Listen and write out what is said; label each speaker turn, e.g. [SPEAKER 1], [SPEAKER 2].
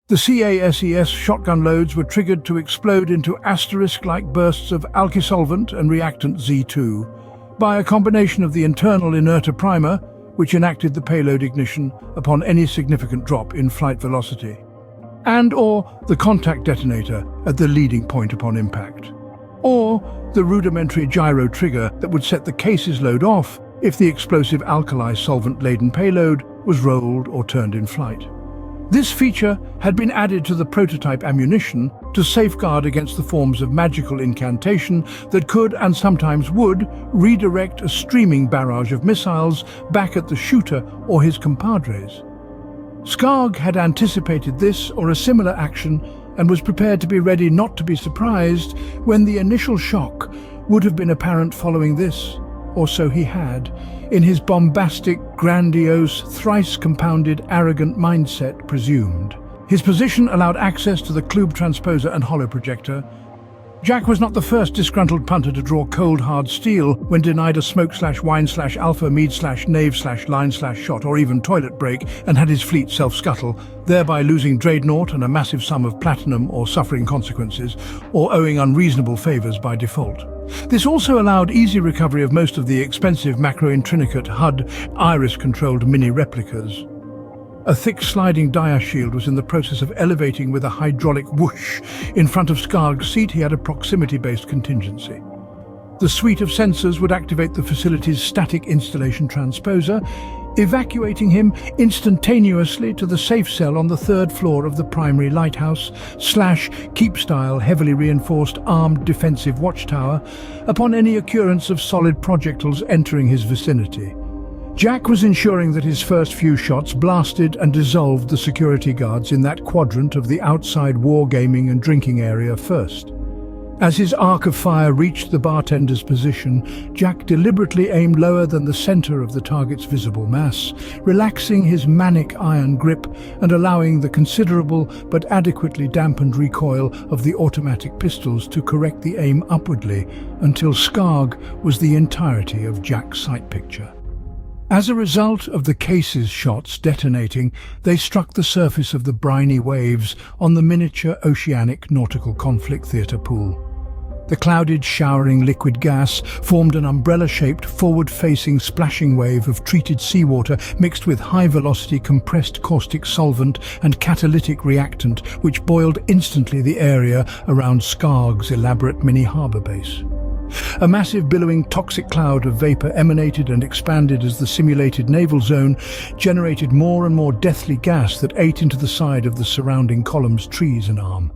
[SPEAKER 1] The CASES shotgun loads were triggered to explode into asterisk-like bursts of alky solvent and reactant Z2 by a combination of the internal inerter primer, which enacted the payload ignition upon any significant drop in flight velocity, and/or the contact detonator at the leading point upon impact, or the rudimentary gyro trigger that would set the case's load off if the explosive alkali solvent-laden payload was rolled or turned in flight. This feature had been added to the prototype ammunition to safeguard against the forms of magical incantation that could, and sometimes would, redirect a streaming barrage of missiles back at the shooter or his compadres. Skarg had anticipated this or a similar action and was prepared to be ready not to be surprised when the initial shock would have been apparent following this, or so he had, in his bombastic, grandiose, thrice-compounded, arrogant mindset presumed. His position allowed access to the Klube transposer and holoprojector. Jack was not the first disgruntled punter to draw cold, hard steel when denied a smoke/wine/alpha mead/knave/line/shot or even toilet break and had his fleet self-scuttle, thereby losing Dreadnought and a massive sum of platinum or suffering consequences, or owing unreasonable favors by default. This also allowed easy recovery of most of the expensive macro-intrinicate HUD iris-controlled mini-replicas. A thick sliding dia shield was in the process of elevating with a hydraulic whoosh. In front of Skarg's seat he had a proximity-based contingency. The suite of sensors would activate the facility's static installation transposer, evacuating him instantaneously to the safe cell on the third floor of the primary lighthouse/keep-style heavily reinforced armed defensive watchtower upon any occurrence of solid projectiles entering his vicinity. Jack was ensuring that his first few shots blasted and dissolved the security guards in that quadrant of the outside wargaming and drinking area first. As his arc of fire reached the bartender's position, Jack deliberately aimed lower than the center of the target's visible mass, relaxing his manic iron grip and allowing the considerable but adequately dampened recoil of the automatic pistols to correct the aim upwardly until Skarg was the entirety of Jack's sight picture. As a result of the case's shots detonating, they struck the surface of the briny waves on the miniature oceanic nautical conflict theatre pool. The clouded, showering liquid gas formed an umbrella-shaped, forward-facing splashing wave of treated seawater mixed with high-velocity compressed caustic solvent and catalytic reactant, which boiled instantly the area around Skarg's elaborate mini-harbour base. A massive billowing toxic cloud of vapor emanated and expanded as the simulated naval zone generated more and more deathly gas that ate into the side of the surrounding column's trees and arm.